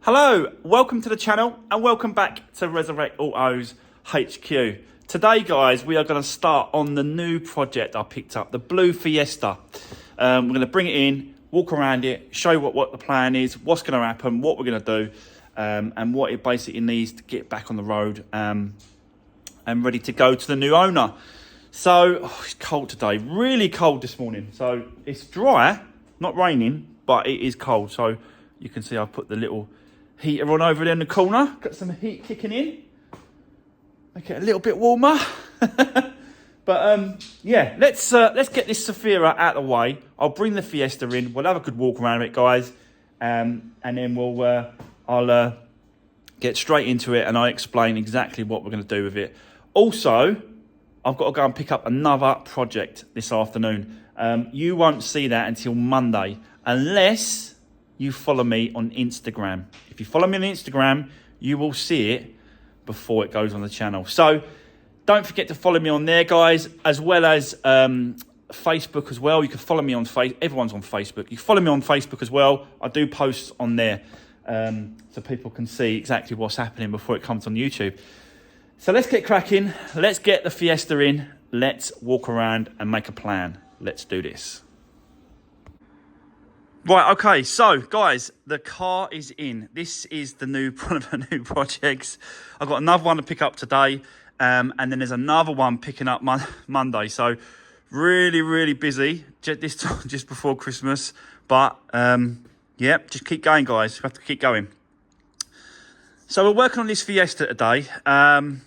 Hello, welcome to the channel and welcome back to Resurwreck Autos HQ. Today guys, we are going to start on the new project I picked up, the blue Fiesta. We're going to bring it in, walk around it, show you what the plan is, what's going to happen, what we're going to do, and what it basically needs to get back on the road and ready to go to the new owner. So, it's cold today, really cold this morning. So, it's dry, not raining, but it is cold. So, you can see I've put the little heater on over there in the corner. Got some heat kicking in. Make it a little bit warmer. But yeah, let's get this Safira out of the way. I'll bring the Fiesta in. We'll have a good walk around it, guys, and then I'll get straight into it and I'll explain exactly what we're going to do with it. Also, I've got to go and pick up another project this afternoon. You won't see that until Monday, unless you follow me on Instagram. If you follow me on Instagram, you will see it before it goes on the channel. So don't forget to follow me on there, guys, as well as Facebook as well. You can follow me on Facebook. Everyone's on Facebook. You follow me on Facebook as well. I do posts on there so people can see exactly what's happening before it comes on YouTube. So let's get cracking. Let's get the Fiesta in. Let's walk around and make a plan. Let's do this. Right, okay, so guys, the car is in. This is the new one of the new projects. I've got another one to pick up today, and then there's another one picking up Monday. So really busy this time just before Christmas. But yeah, just keep going, guys. We have to keep going. So we're working on this Fiesta today, and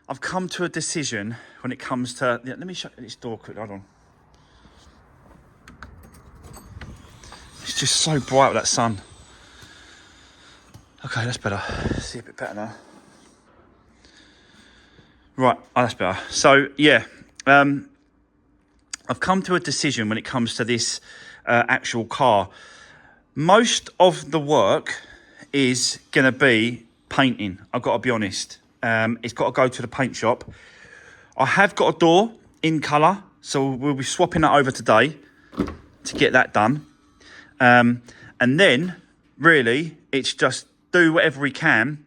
I've come to a decision when it comes to. Let me shut this door quick. Hold on. It's just so bright with that sun. Okay, that's better. See a bit better now. Right, that's better. So, yeah. I've come to a decision when it comes to this actual car. Most of the work is going to be painting. I've got to be honest. It's got to go to the paint shop. I have got a door in colour, so we'll be swapping that over today to get that done. And then, really, it's just do whatever we can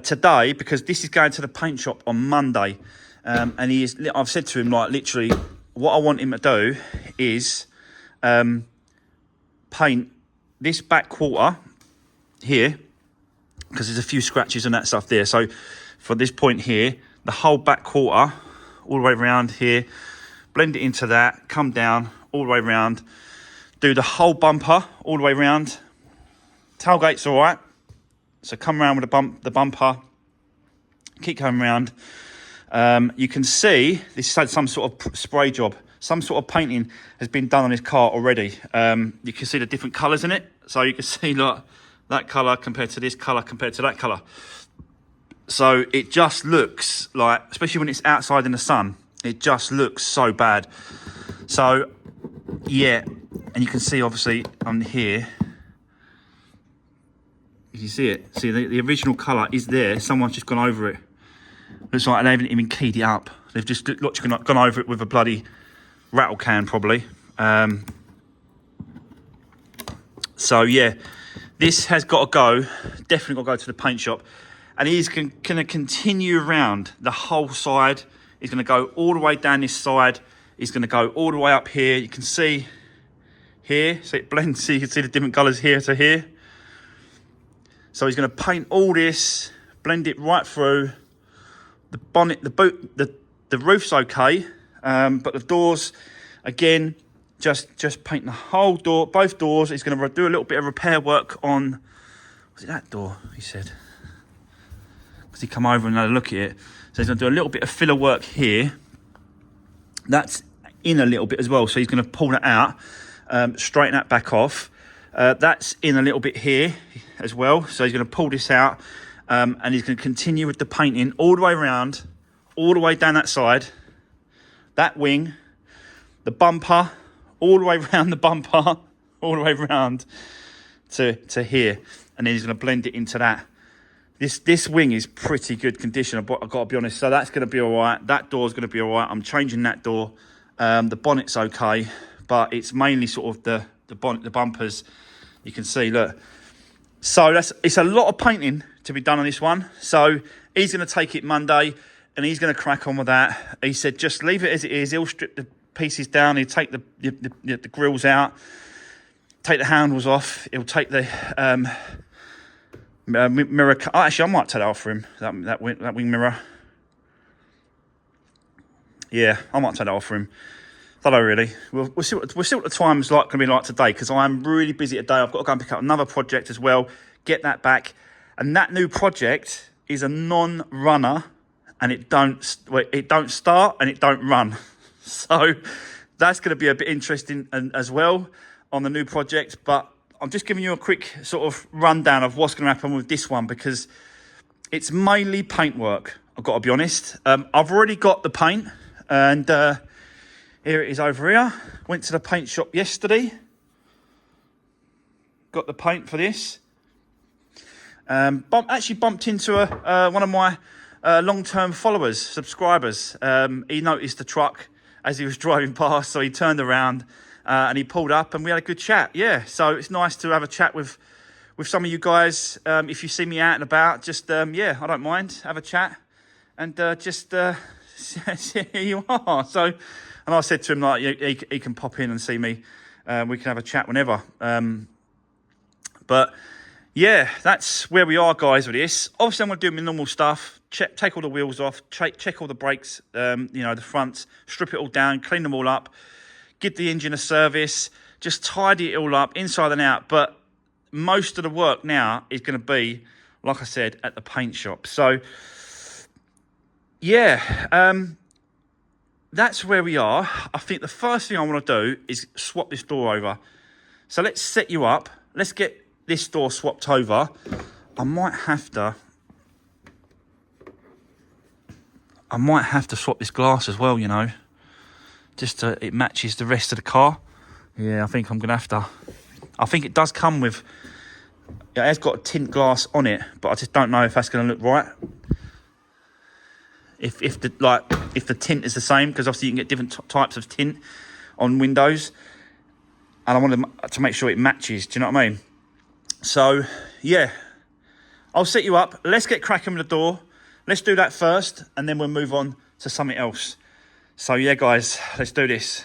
today, because this is going to the paint shop on Monday. And I've said to him, like, literally, what I want him to do is paint this back quarter here, because there's a few scratches and that stuff there. So, for this point here, the whole back quarter, all the way around here, blend it into that, come down, all the way around. Do the whole bumper all the way around. Tailgate's all right. So come around with the bumper. Keep coming around. You can see this had some sort of spray job. Some sort of painting has been done on this car already. You can see the different colours in it. So you can see like that colour compared to this colour compared to that colour. So it just looks like, especially when it's outside in the sun, it just looks so bad. So yeah. And you can see, obviously, on here, you see it. See, the original colour is there. Someone's just gone over it. Looks like they haven't even keyed it up. They've just literally gone over it with a bloody rattle can, probably. So, yeah, this has got to go. Definitely got to go to the paint shop. And he's going to continue around the whole side. He's going to go all the way down this side. He's going to go all the way up here. You can see here, so it blends, so you can see the different colours here to here. So he's going to paint all this, blend it right through. The bonnet, the boot, the roof's okay, but the doors, again, just paint the whole door, both doors. He's going to do a little bit of repair work on, was it that door, he said? Because he come over and had a look at it. So he's going to do a little bit of filler work here. That's in a little bit as well, so he's going to pull that out. Straighten that back off. That's in a little bit here as well. So he's going to pull this out and he's going to continue with the painting all the way around, all the way down that side, that wing, the bumper, all the way around the bumper, all the way around to here. And then he's going to blend it into that. This wing is pretty good condition, I've got to be honest. So that's going to be all right. That door's going to be all right. I'm changing that door. The bonnet's okay. But it's mainly sort of the bumpers You can see, look. So it's a lot of painting to be done on this one. So he's going to take it Monday and he's going to crack on with that. He said, just leave it as it is. He'll strip the pieces down. He'll take the grills out, take the handles off. He'll take the mirror. Oh, actually, I might take that off for him, that wing mirror. Yeah, I might take that off for him. Don't know really. We'll see what the time's going to be like today, because I'm really busy today. I've got to go and pick up another project as well, get that back. And that new project is a non-runner, and it don't start and it don't run. So that's going to be a bit interesting as well on the new project. But I'm just giving you a quick sort of rundown of what's going to happen with this one, because it's mainly paintwork, I've got to be honest. I've already got the paint, and here it is over here. Went to the paint shop yesterday. Got the paint for this. Actually bumped into one of my long-term followers, subscribers. He noticed the truck as he was driving past, so he turned around and he pulled up and we had a good chat. Yeah, so it's nice to have a chat with some of you guys. If you see me out and about, just, yeah, I don't mind. Have a chat and just here you are. So... And I said to him, like, he can pop in and see me. We can have a chat whenever. But, yeah, that's where we are, guys, with this. Obviously, I'm going to do my normal stuff. Take all the wheels off. Check all the brakes, the fronts. Strip it all down. Clean them all up. Give the engine a service. Just tidy it all up, inside and out. But most of the work now is going to be, like I said, at the paint shop. So, yeah, that's where we are. I think the first thing I want to do is swap this door over. So let's set you up. Let's get this door swapped over. I might have to swap this glass as well, just so it matches the rest of the car. Yeah, I think I'm going to have to. I think it does come with, it has got a tint glass on it, but I just don't know if that's going to look right. If the tint is the same, because obviously you can get different types of tint on windows, and I want to make sure it matches. Do you know what I mean? So yeah, I'll set you up. Let's get cracking with the door. Let's do that first, and then we'll move on to something else. So yeah, guys, let's do this.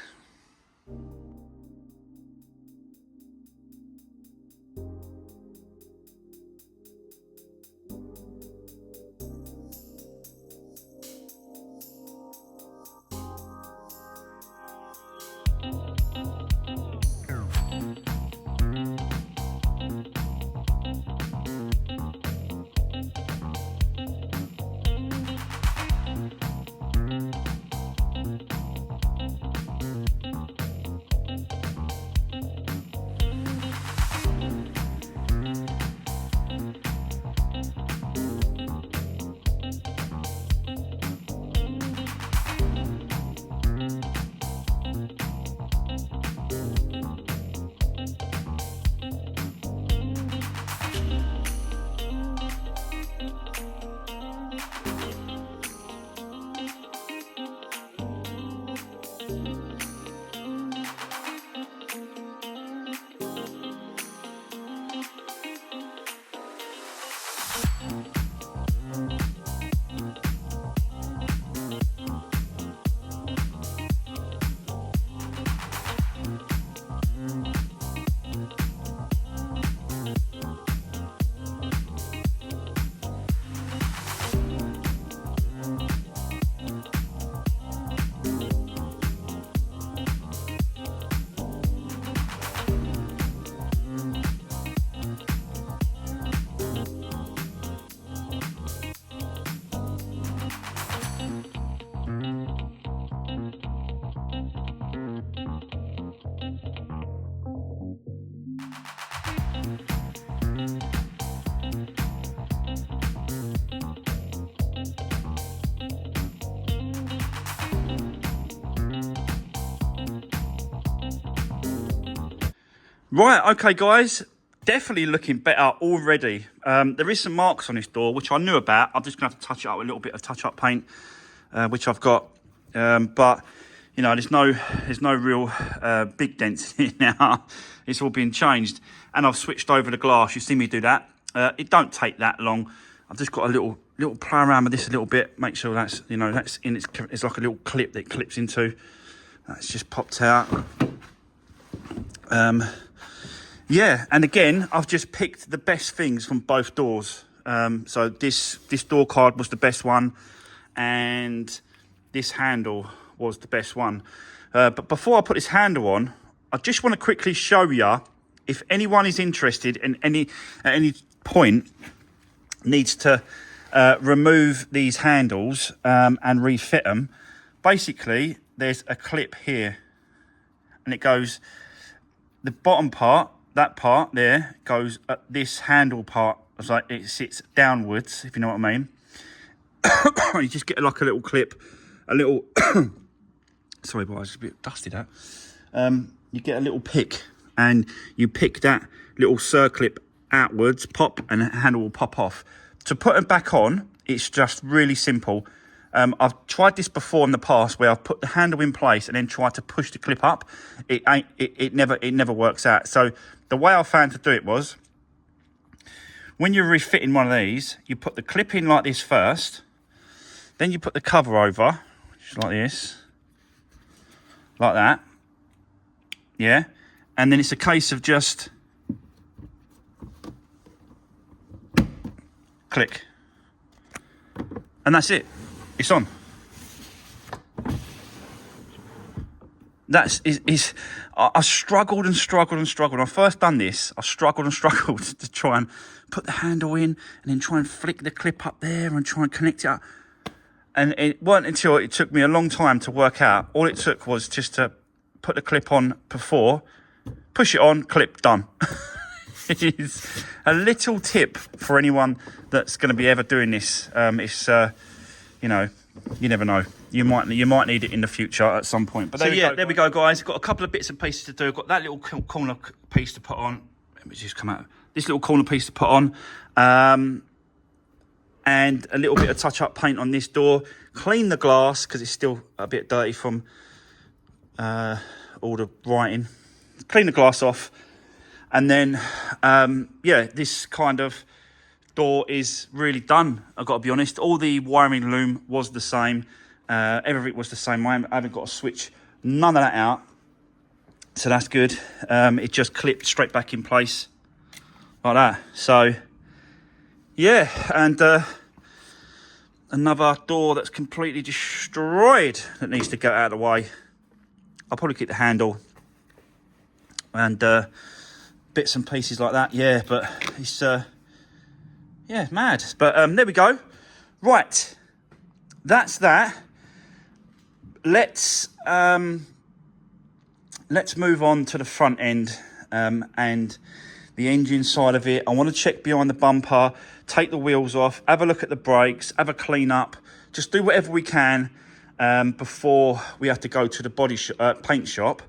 Right, okay, guys, definitely looking better already. There is some marks on this door, which I knew about. I'm just going to have to touch it up with a little bit of touch-up paint, which I've got. But, there's no real big dents in it now. It's all been changed. and I've switched over the glass. You see me do that. It don't take that long. I've just got a little play around with this a little bit. Make sure that's, you know, that's in it's like a little clip that it clips into. That's just popped out. Yeah, and again, I've just picked the best things from both doors. So this door card was the best one, and this handle was the best one. But before I put this handle on, I just want to quickly show you, if anyone is interested in at any point needs to remove these handles and refit them. Basically, there's a clip here, and it goes, the bottom part, that part there, goes at this handle part. It's like it sits downwards, if you know what I mean. You just get like a little clip, a little sorry, boy, I was just a bit dusty that. You get a little pick, and you pick that little circlip outwards, pop, and the handle will pop off. To put it back on, it's just really simple. I've tried this before in the past where I've put the handle in place and then tried to push the clip up. It never works out. So the way I found to do it was, when you're refitting one of these, you put the clip in like this first, then you put the cover over, just like this, like that, yeah, and then it's a case of just click, and that's it. It's on. I struggled and struggled and struggled. When I first done this, I struggled and struggled to try and put the handle in, and then try and flick the clip up there and try and connect it up. And it wasn't until it took me a long time to work out. All it took was just to put the clip on before, push it on, clip, done. It is a little tip for anyone that's going to be ever doing this. It's you know, you never know. You might need it in the future at some point. But there we go, guys. Got a couple of bits and pieces to do. Got that little corner piece to put on. Let me just come out. This little corner piece to put on, and a little bit of touch-up paint on this door. Clean the glass because it's still a bit dirty from all the writing. Clean the glass off, and then yeah, this kind of door is really done. I've got to be honest. All the wiring loom was the same. Everything was the same. I haven't got to switch none of that out, so that's good. It just clipped straight back in place like that. So yeah, and another door that's completely destroyed that needs to go out of the way. I'll probably keep the handle and bits and pieces like that. Yeah, but it's yeah, mad. But there we go. Right, that's that. Let's move on to the front end and the engine side of it. I want to check behind the bumper, take the wheels off, have a look at the brakes, have a clean up, just do whatever we can before we have to go to the paint shop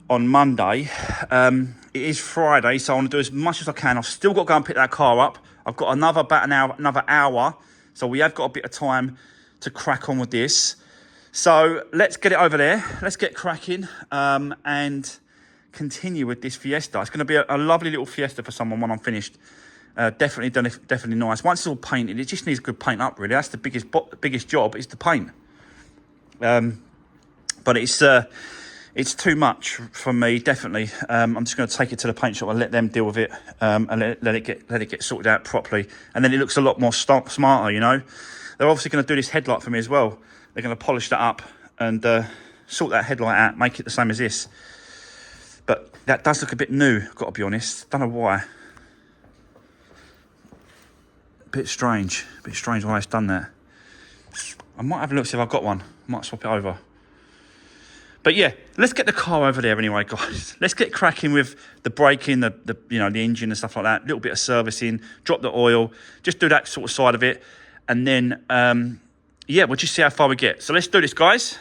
on Monday. It is Friday, so I want to do as much as I can. I've still got to go and pick that car up. I've got another hour, so we have got a bit of time to crack on with this. So let's get it over there. Let's get cracking and continue with this Fiesta. It's going to be a lovely little Fiesta for someone when I'm finished. Definitely nice. Once it's all painted, it just needs a good paint up, really. That's the biggest job, is the paint. But it's too much for me, definitely. I'm just going to take it to the paint shop and let them deal with it, and let it get sorted out properly. And then it looks a lot more smarter, you know. They're obviously going to do this headlight for me as well. They're going to polish that up and sort that headlight out, make it the same as this. But that does look a bit new, I've got to be honest. Don't know why. Bit strange why it's done that. I might have a look, see if I've got one. Might swap it over. But yeah, let's get the car over there anyway, guys. Let's get cracking with the braking, the engine and stuff like that. A little bit of servicing, drop the oil, just do that sort of side of it. And then, yeah, we'll just see how far we get. So let's do this, guys.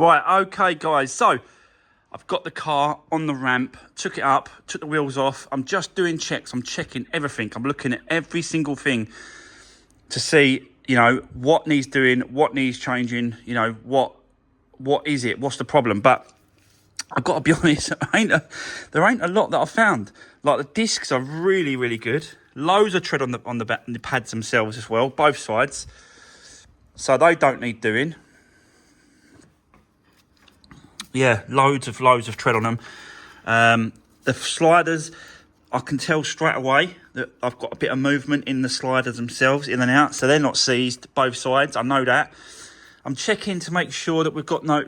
Right, okay, guys. So I've got the car on the ramp, took it up, took the wheels off. I'm just doing checks. I'm checking everything. I'm looking at every single thing to see, you know, what needs doing, what needs changing, you know, what is it? What's the problem? But I've got to be honest, there ain't a lot that I've found. Like, the discs are really, really good. Loads of tread on the back and the pads themselves as well, both sides. So they don't need doing. Yeah, loads of tread on them. The sliders, I can tell straight away that I've got a bit of movement in the sliders themselves, in and out. So they're not seized, both sides. I know that. I'm checking to make sure that we've got no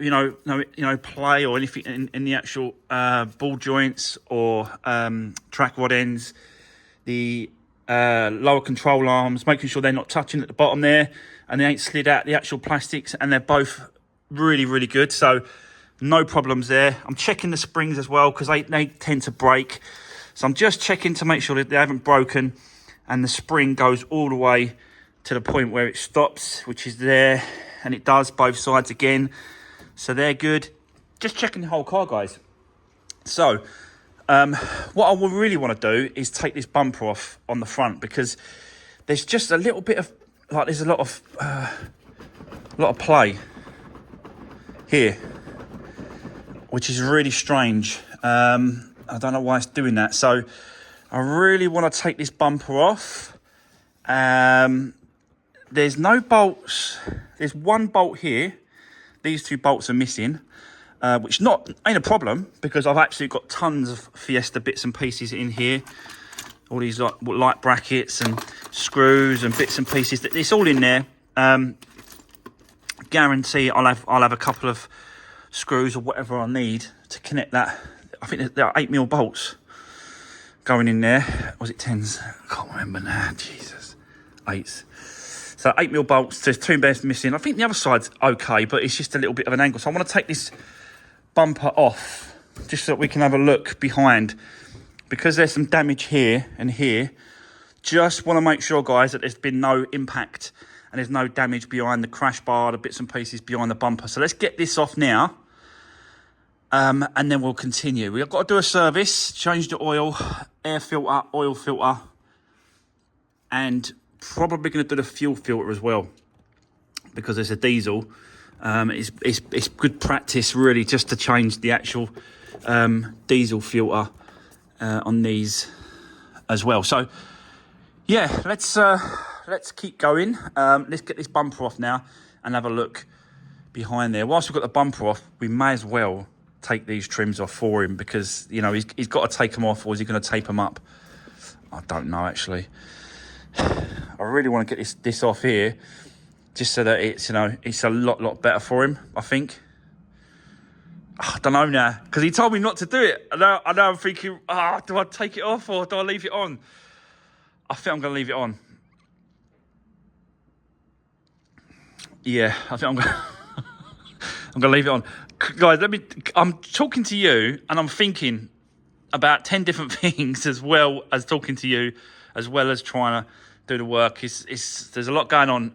play or anything in the actual ball joints or track rod ends. The lower control arms, making sure they're not touching at the bottom there, and they ain't slid out the actual plastics, and they're both really, really good. So no problems there. I'm checking the springs as well, because they tend to break. So I'm just checking to make sure that they haven't broken, and the spring goes all the way to the point where it stops, which is there, and it does both sides again. So they're good. Just checking the whole car, guys. So what I would really want to do is take this bumper off on the front, because there's just a little bit of, like, there's a lot of play here, which is really strange. I don't know why it's doing that. So I really want to take this bumper off. There's no bolts. There's one bolt here. These two bolts are missing, which ain't a problem, because I've actually got tons of Fiesta bits and pieces in here. All these light brackets and screws and bits and pieces. It's all in there. Guarantee I'll have a couple of screws or whatever I need to connect that. I think there are 8mm bolts going in there. Was it 10s? I can't remember now. Jesus. 8s. So 8mm bolts. There's 2 bits missing. I think the other side's okay, but it's just a little bit of an angle. So I want to take this bumper off, just so that we can have a look behind, because there's some damage here and here. Just want to make sure, guys, that there's been no impact and there's no damage behind the crash bar, the bits and pieces behind the bumper. So let's get this off now, and then we'll continue. We've got to do a service, change the oil, air filter, oil filter, and probably going to do the fuel filter as well, because it's a diesel. It's good practice, really, just to change the actual diesel filter on these as well. So yeah, let's keep going. Let's get this bumper off now and have a look behind there. Whilst we've got the bumper off, we may as well take these trims off for him, because, you know, he's got to take them off, or is he going to tape them up? I don't know, actually. I really want to get this off here, just so that it's, you know, it's a lot better for him, I think. I don't know now, because he told me not to do it. I know I'm thinking, do I take it off or do I leave it on? I think I'm going to leave it on. Yeah, I think I'm going to leave it on. Guys, I'm talking to you and I'm thinking about 10 different things, as well as talking to you, as well as trying to do the work. There's a lot going on.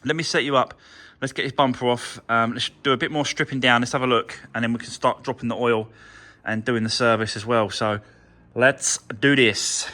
Let me set you up. Let's get this bumper off. Let's do a bit more stripping down. Let's have a look, and then we can start dropping the oil and doing the service as well. So let's do this.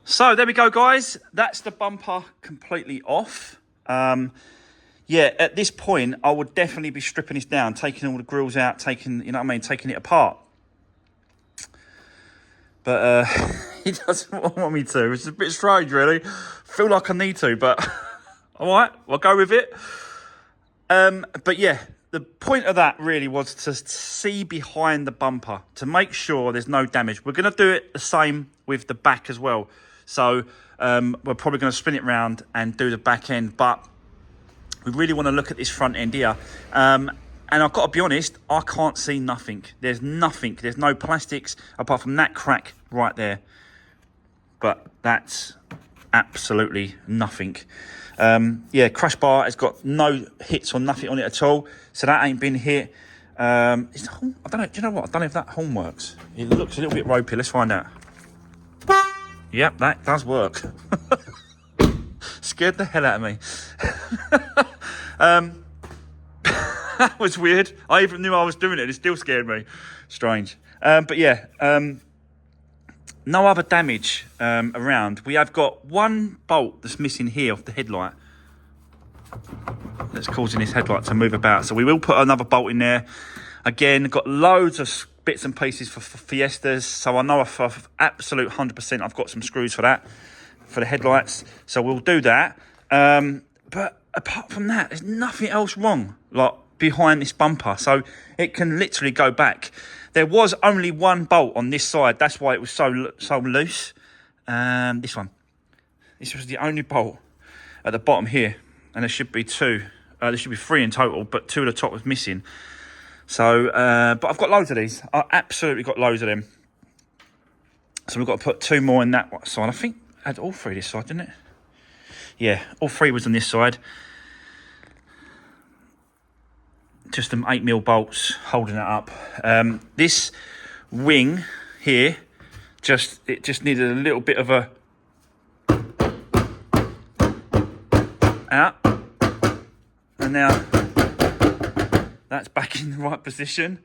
So there we go, guys. That's the bumper completely off. yeah, at this point, I would definitely be stripping this down, taking all the grills out, taking, you know what I mean, taking it apart. But he doesn't want me to. It's a bit strange, really. Feel like I need to, but all right, I'll go with it. But yeah, the point of that really was to see behind the bumper, to make sure there's no damage. We're going to do it the same with the back as well. So we're probably going to spin it round and do the back end, but we really want to look at this front end here. And I've got to be honest, I can't see nothing. There's nothing. There's no plastics apart from that crack right there. But that's absolutely nothing. Yeah, crash bar has got no hits or nothing on it at all. So that ain't been hit. Is the horn, I don't know. Do you know what? I don't know if that horn works. It looks a little bit ropey. Let's find out. Yep, that does work. Scared the hell out of me. That was weird. I even knew I was doing it. It still scared me. Strange. But yeah, no other damage around. We have got one bolt that's missing here off the headlight. That's causing this headlight to move about. So we will put another bolt in there. Again, got loads of bits and pieces for Fiestas. So I know for absolute 100% I've got some screws for that, for the headlights. So we'll do that. But apart from that, there's nothing else wrong, like behind this bumper. So it can literally go back. There was only one bolt on this side. That's why it was so loose. This one. This was the only bolt at the bottom here. And there should be two. There should be three in total, but two at the top was missing. So, but I've got loads of these. I absolutely got loads of them. So we've got to put two more in that side. I think I had all three this side, didn't it? Yeah, all three was on this side. Just them 8mm bolts holding it up. This wing here, it just needed a little bit of a out, and now that's back in the right position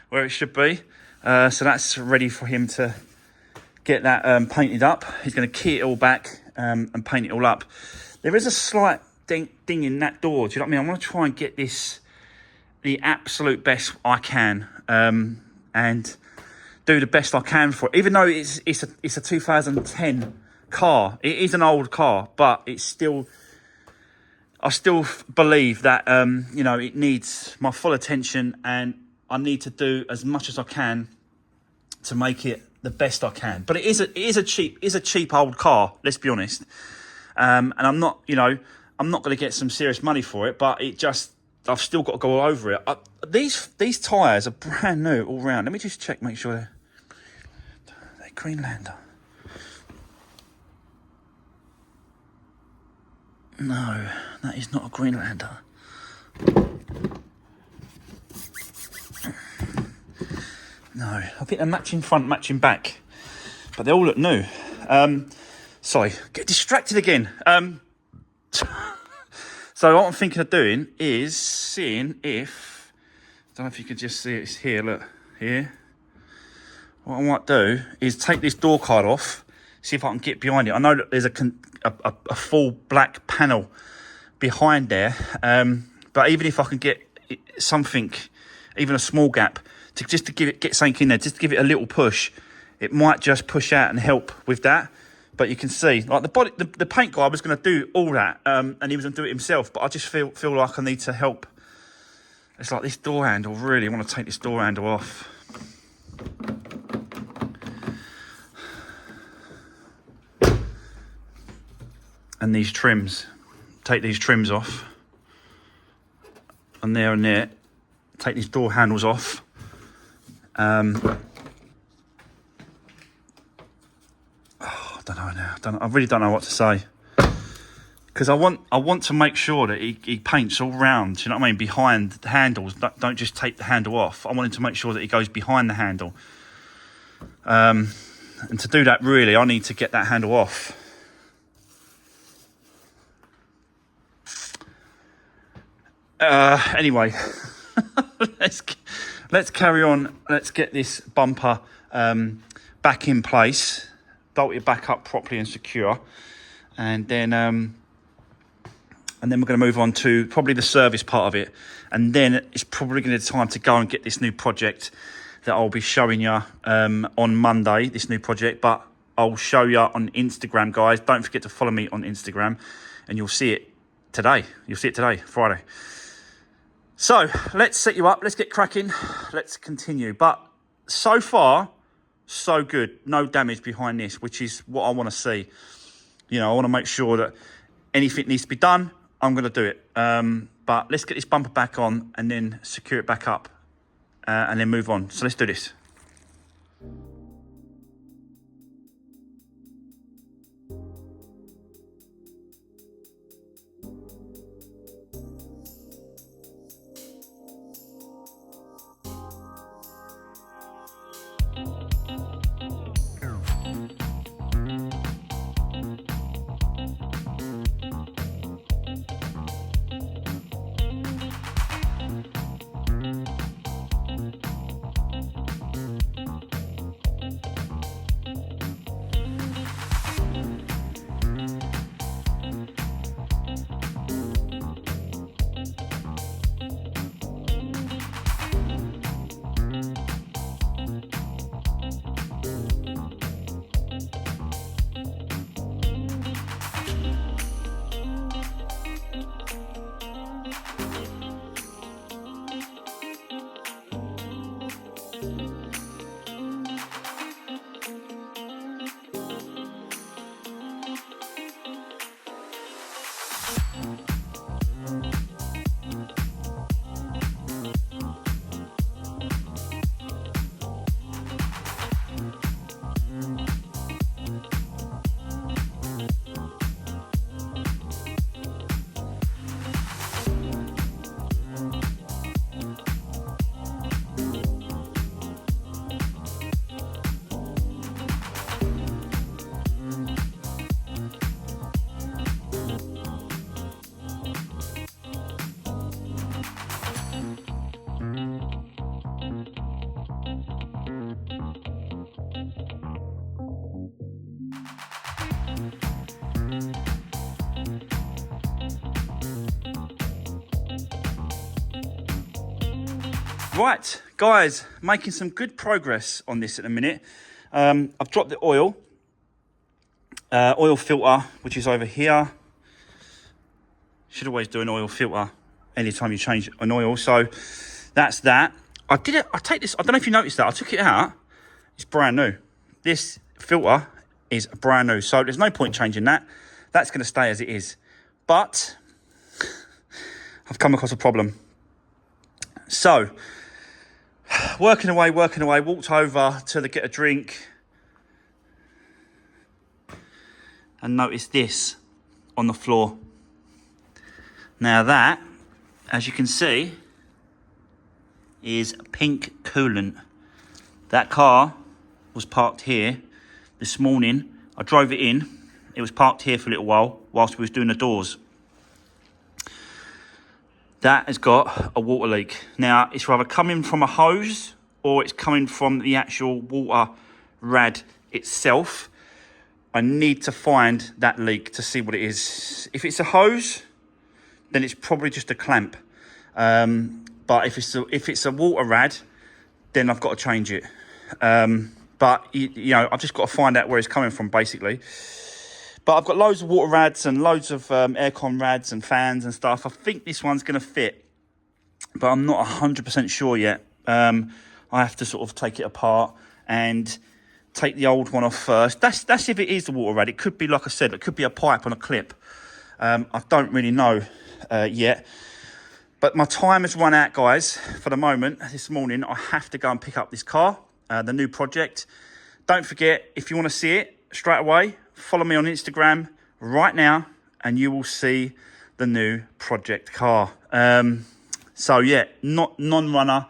where it should be. So that's ready for him to get that painted up. He's going to key it all back and paint it all up. There is a slight ding in that door. Do you know what I mean? I want to try and get this the absolute best I can, and do the best I can for it. Even though it's a 2010 car, it is an old car, but I still believe that you know, it needs my full attention, and I need to do as much as I can to make it the best I can. But it is a cheap old car. Let's be honest. And I'm not going to get some serious money for it, but I've still got to go all over it. These tyres are brand new all round. Let me just check, make sure they're Greenlander. No, that is not a Greenlander. No, I think they're matching front, matching back, but they all look new. Sorry, get distracted again. So what I'm thinking of doing is seeing if, I don't know if you can just see it here, look, here. What I might do is take this door card off, see if I can get behind it. I know that there's a full black panel behind there, but even if I can get something, even a small gap, to get something in there, just to give it a little push, it might just push out and help with that. But you can see, like the paint guy was going to do all that, and he was going to do it himself. But I just feel like I need to help. It's like this door handle. Really, I want to take this door handle off. And these trims, take these trims off. And there, take these door handles off. I don't know. I really don't know what to say, because I want to make sure that he paints all round. You know what I mean? Behind the handles. Don't just take the handle off. I want him to make sure that he goes behind the handle. And to do that, really, I need to get that handle off. Anyway, let's carry on. Let's get this bumper back in place. Bolt it back up properly and secure, and then and then we're going to move on to probably the service part of it, and then it's probably going to be time to go and get this new project that I'll be showing you on Monday, this new project, but I'll show you on Instagram, guys. Don't forget to follow me on Instagram, and you'll see it today. You'll see it today, Friday. So let's set you up. Let's get cracking. Let's continue. But so far, so good. No damage behind this, which is what I want to see. You know, I want to make sure that anything needs to be done, I'm going to do it. But let's get this bumper back on and then secure it back up and then move on. So let's do this. Right, guys, making some good progress on this at the minute. I've dropped the oil filter, which is over here. Should always do an oil filter anytime you change an oil. So that's that. I take this, I don't know if you noticed that, I took it out. It's brand new. This filter is brand new, so there's no point changing that. That's going to stay as it is. But I've come across a problem. So working away, walked over to get a drink and noticed this on the floor. Now that, as you can see, is pink coolant. That car was parked here this morning. I drove it in. It was parked here for a little while whilst we was doing the doors. That has got a water leak. Now, it's either coming from a hose or it's coming from the actual water rad itself. I need to find that leak to see what it is. If it's a hose, then it's probably just a clamp. But if it's a water rad, then I've got to change it. But you know, I've just got to find out where it's coming from, basically. But I've got loads of water rads and loads of aircon rads and fans and stuff. I think this one's going to fit, but I'm not 100% sure yet. I have to sort of take it apart and take the old one off first. That's if it is the water rad. It could be, like I said, it could be a pipe on a clip. I don't really know yet. But my time has run out, guys, for the moment. This morning, I have to go and pick up this car, the new project. Don't forget, if you want to see it straight away, follow me on Instagram right now and you will see the new project car. So yeah, non-runner,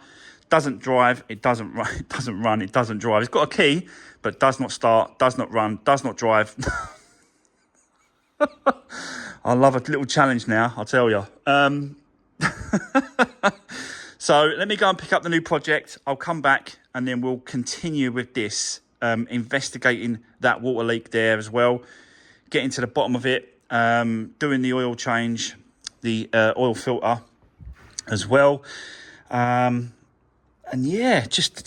doesn't drive, it doesn't run, it doesn't drive. It's got a key, but does not start, does not run, does not drive. I love a little challenge now, I'll tell you. So let me go and pick up the new project. I'll come back and then we'll continue with this. Investigating that water leak there as well, getting to the bottom of it, doing the oil change, the oil filter as well. And yeah, just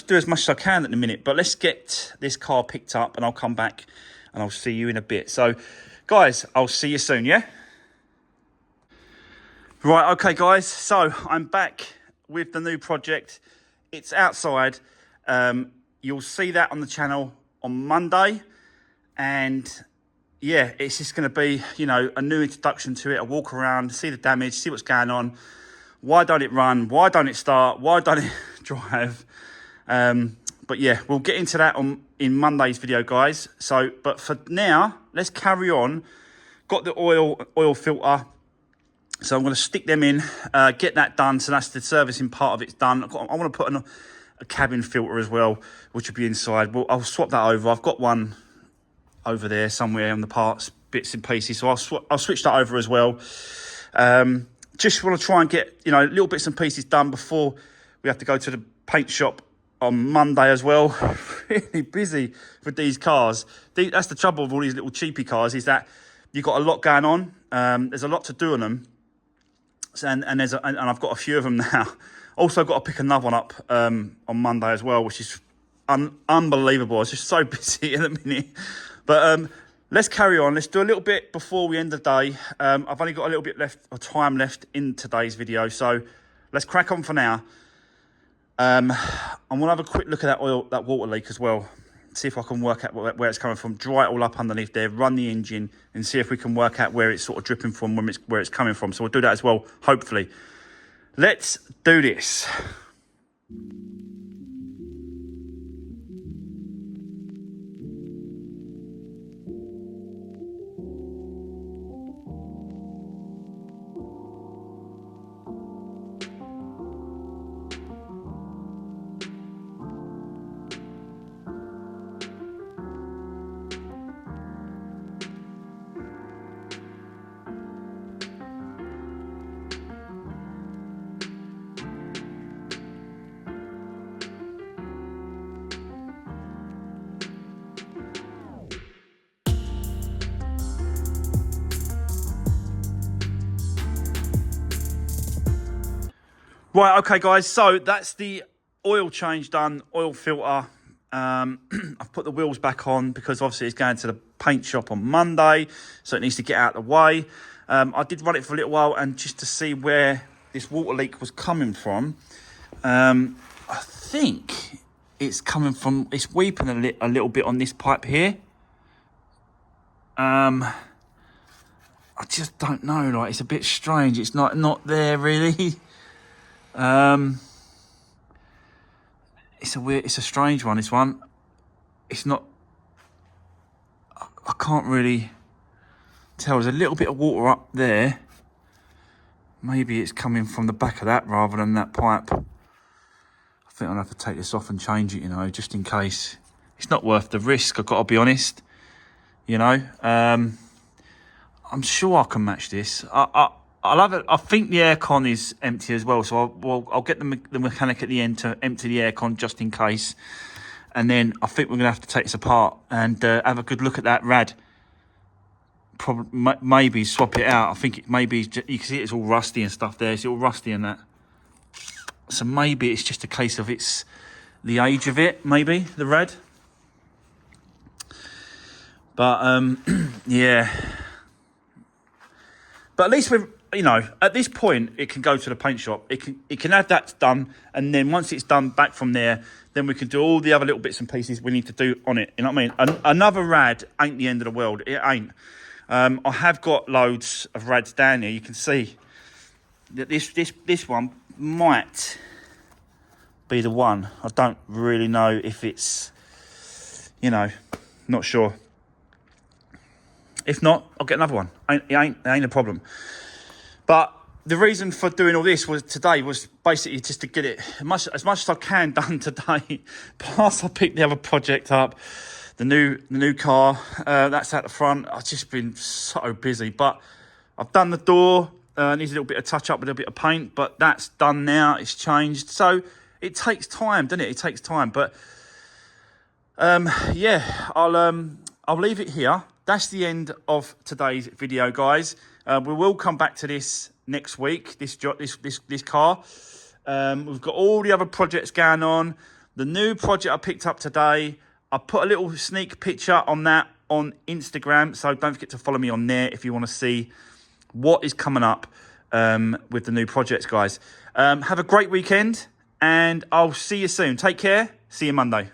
do as much as I can at the minute. But let's get this car picked up, and I'll come back and I'll see you in a bit. So, guys, I'll see you soon. Yeah. Right. Okay, guys. So I'm back with the new project. It's outside. You'll see that on the channel on Monday, and yeah, it's just going to be, you know, a new introduction to it. A walk around, see the damage, see what's going on. Why don't it run? Why don't it start? Why don't it drive? But yeah, we'll get into that in Monday's video, guys. So, but for now, let's carry on. Got the oil filter. So I'm going to stick them in, get that done. So that's the servicing part of it's done. I want to put a cabin filter as well, which will be inside. Well, I'll swap that over. I've got one over there somewhere on the parts, bits and pieces. So I'll switch that over as well. Just want to try and get, you know, little bits and pieces done before we have to go to the paint shop on Monday as well. Really busy with these cars. That's the trouble with all these little cheapy cars, is that you've got a lot going on. There's a lot to do on them. And I've got a few of them now. Also got to pick another one up on Monday as well, which is unbelievable. I was just so busy in a minute. But let's carry on. Let's do a little bit before we end the day. I've only got a little bit of time left in today's video, so let's crack on for now. I'm gonna have a quick look at that water leak as well. See if I can work out where it's coming from. Dry it all up underneath there, run the engine, and see if we can work out where it's sort of dripping from, where it's coming from. So we'll do that as well, hopefully. Let's do this. Right, okay, guys, so that's the oil change done, oil filter. I've put the wheels back on because obviously it's going to the paint shop on Monday, so it needs to get out of the way. I did run it for a little while, and just to see where this water leak was coming from. I think it's coming from, it's weeping a little bit on this pipe here. I just don't know, like, it's a bit strange. It's not there really. It's a strange one, this one. It's not, I can't really tell. There's a little bit of water up there. Maybe it's coming from the back of that rather than that pipe. I think I'll have to take this off and change it, you know, just in case. It's not worth the risk, I've got to be honest. You know, I'm sure I can match this. I'll have it. I think the aircon is empty as well, so I'll get the mechanic at the end to empty the aircon just in case. And then I think we're going to have to take this apart and have a good look at that rad. Probably, maybe swap it out. I think it maybe, you can see it's all rusty and stuff there. It's all rusty and that. So maybe it's just a case of it's the age of it, maybe, the rad. But, yeah. But at least we've, you know, at this point, it can go to the paint shop. It can have that done, and then once it's done back from there, then we can do all the other little bits and pieces we need to do on it. You know what I mean? Another rad ain't the end of the world. It ain't. I have got loads of rads down here. You can see that this one might be the one. I don't really know if it's, you know, not sure. If not, I'll get another one. It ain't a problem. But the reason for doing all this today was basically just to get it as much as I can done today. Plus, I picked the other project up, the new car. That's at the front. I've just been so busy. But I've done the door. Needs a little bit of touch up, a little bit of paint. But that's done now. It's changed. So it takes time, doesn't it? It takes time. But yeah, I'll leave it here. That's the end of today's video, guys. We will come back to this next week, this car. We've got all the other projects going on. The new project I picked up today, I put a little sneak picture on that on Instagram. So don't forget to follow me on there if you want to see what is coming up with the new projects, guys. Have a great weekend, and I'll see you soon. Take care. See you Monday.